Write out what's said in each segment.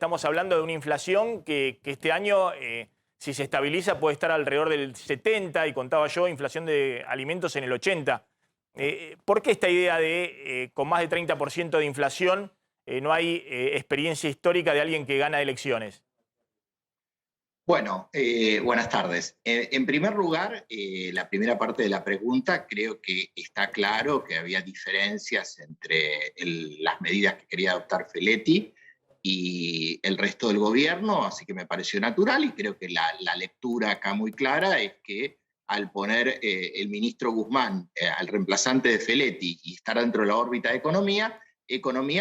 estamos hablando de una inflación que este año, si se estabiliza, puede estar alrededor del 70, y contaba yo, inflación de alimentos en el 80. ¿Por qué esta idea de, con más de 30% de inflación, no hay experiencia histórica de alguien que gana elecciones? Bueno, buenas tardes. En primer lugar, la primera parte de la pregunta, creo que está claro que había diferencias entre las medidas que quería adoptar Feletti y el resto del gobierno, así que me pareció natural y creo que la lectura acá muy clara es que al poner el ministro Guzmán al reemplazante de Feletti y estar dentro de la órbita de economía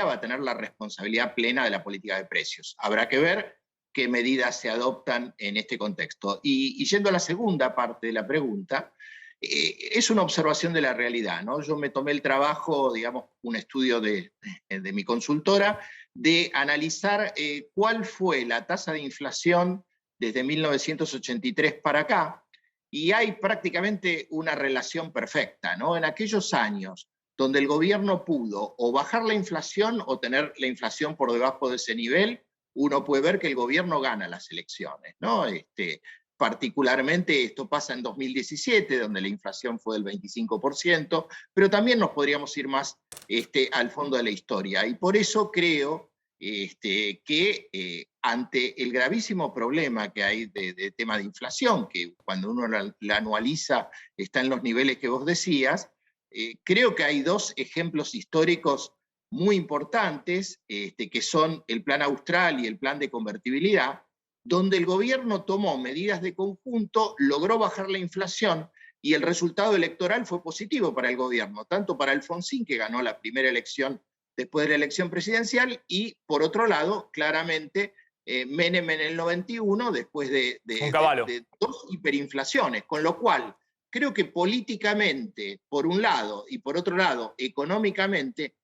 va a tener la responsabilidad plena de la política de precios. Habrá que ver qué medidas se adoptan en este contexto. Y yendo a la segunda parte de la pregunta, es una observación de la realidad, ¿no? Yo me tomé el trabajo, digamos, un estudio de mi consultora, de analizar cuál fue la tasa de inflación desde 1983 para acá, y hay prácticamente una relación perfecta, ¿no? En aquellos años donde el gobierno pudo o bajar la inflación o tener la inflación por debajo de ese nivel, uno puede ver que el gobierno gana las elecciones, ¿no? Particularmente esto pasa en 2017, donde la inflación fue del 25%, pero también nos podríamos ir más al fondo de la historia. Y por eso creo que ante el gravísimo problema que hay de tema de inflación, que cuando uno la anualiza está en los niveles que vos decías, creo que hay dos ejemplos históricos muy importantes, que son el Plan Austral y el Plan de Convertibilidad, donde el gobierno tomó medidas de conjunto, logró bajar la inflación y el resultado electoral fue positivo para el gobierno, tanto para Alfonsín, que ganó la primera elección después de la elección presidencial, y por otro lado, claramente, Menem en el 91, después Un caballo. de dos hiperinflaciones, con lo cual creo que políticamente, por un lado, y por otro lado, económicamente,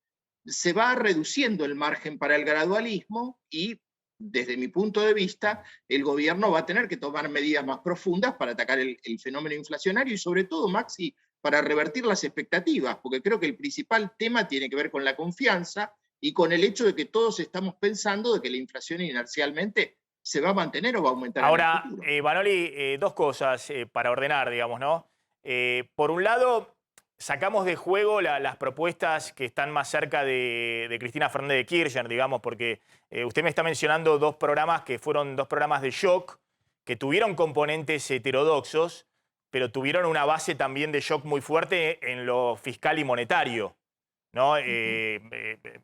se va reduciendo el margen para el gradualismo y, desde mi punto de vista, el gobierno va a tener que tomar medidas más profundas para atacar el fenómeno inflacionario y, sobre todo, Maxi, para revertir las expectativas, porque creo que el principal tema tiene que ver con la confianza y con el hecho de que todos estamos pensando de que la inflación inercialmente se va a mantener o va a aumentar en el Ahora, futuro. Vanoli, dos cosas para ordenar, digamos, ¿no? Por un lado, sacamos de juego las propuestas que están más cerca de Cristina Fernández de Kirchner, digamos, porque usted me está mencionando dos programas que fueron dos programas de shock, que tuvieron componentes heterodoxos, pero tuvieron una base también de shock muy fuerte en lo fiscal y monetario, ¿no? En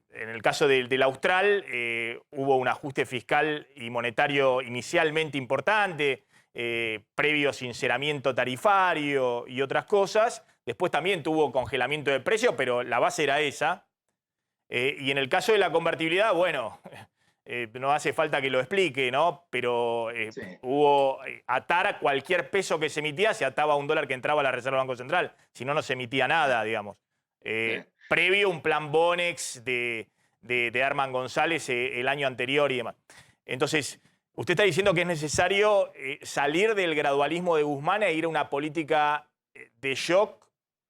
el caso del Austral, hubo un ajuste fiscal y monetario inicialmente importante, previo sinceramiento tarifario y otras cosas. Después también tuvo congelamiento de precios, pero la base era esa. Y en el caso de la convertibilidad, bueno, no hace falta que lo explique, ¿no? Pero Sí, hubo atar a cualquier peso que se emitía, se ataba a un dólar que entraba a la Reserva del Banco Central. Si no, no se emitía nada, digamos. sí. Previo un plan Bonex de Arman González el año anterior y demás. Entonces, usted está diciendo que es necesario salir del gradualismo de Guzmán e ir a una política de shock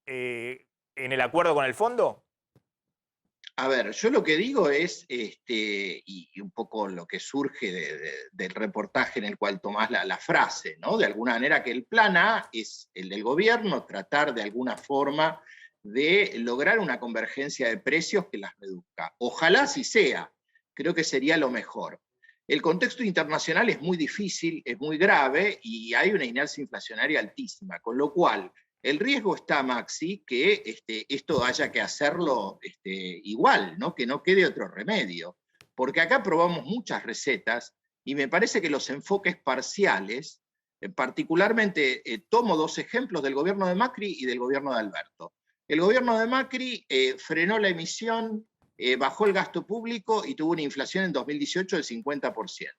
en el acuerdo con el fondo. A ver, yo lo que digo es, y un poco lo que surge del reportaje en el cual tomás la frase, ¿no? De alguna manera que el plan A es el del gobierno, tratar de alguna forma de lograr una convergencia de precios que las reduzca. Ojalá así sea, creo que sería lo mejor. El contexto internacional es muy difícil, es muy grave y hay una inercia inflacionaria altísima, con lo cual el riesgo está, Maxi, que esto haya que hacerlo igual, ¿no? Que no quede otro remedio. Porque acá probamos muchas recetas y me parece que los enfoques parciales, particularmente tomo dos ejemplos del gobierno de Macri y del gobierno de Alberto. El gobierno de Macri frenó la emisión, bajó el gasto público y tuvo una inflación en 2018 del 50%.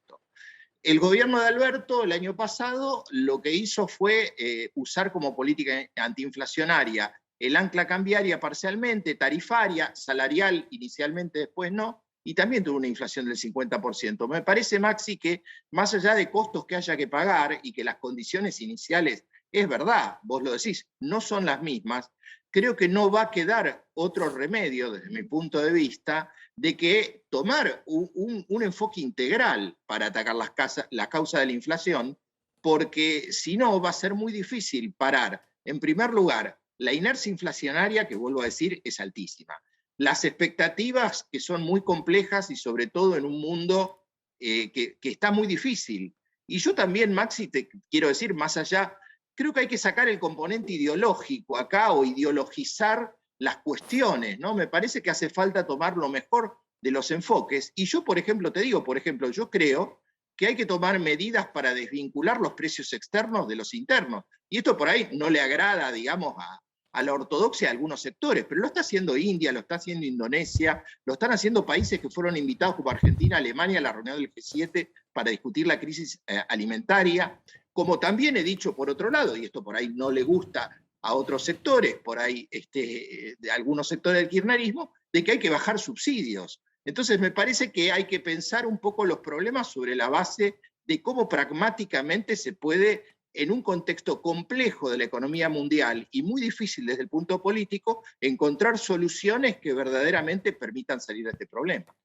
El gobierno de Alberto el año pasado lo que hizo fue usar como política antiinflacionaria el ancla cambiaria parcialmente, tarifaria, salarial inicialmente, después no, y también tuvo una inflación del 50%. Me parece, Maxi, que más allá de costos que haya que pagar y que las condiciones iniciales, es verdad, vos lo decís, no son las mismas, creo que no va a quedar otro remedio, desde mi punto de vista, de que tomar un enfoque integral para atacar la causa de la inflación, porque si no va a ser muy difícil parar, en primer lugar, la inercia inflacionaria, que vuelvo a decir, es altísima. Las expectativas, que son muy complejas y sobre todo en un mundo que está muy difícil. Y yo también, Maxi, te quiero decir, más allá, creo que hay que sacar el componente ideológico acá o ideologizar las cuestiones, ¿no? Me parece que hace falta tomar lo mejor de los enfoques. Y yo, por ejemplo, te digo, por ejemplo, yo creo que hay que tomar medidas para desvincular los precios externos de los internos. Y esto por ahí no le agrada, digamos, a la ortodoxia de algunos sectores, pero lo está haciendo India, lo está haciendo Indonesia, lo están haciendo países que fueron invitados como Argentina, Alemania a la reunión del G7 para discutir la crisis alimentaria. Como también he dicho por otro lado, y esto por ahí no le gusta a otros sectores, por ahí de algunos sectores del kirchnerismo, de que hay que bajar subsidios. Entonces me parece que hay que pensar un poco los problemas sobre la base de cómo pragmáticamente se puede, en un contexto complejo de la economía mundial y muy difícil desde el punto político, encontrar soluciones que verdaderamente permitan salir de este problema.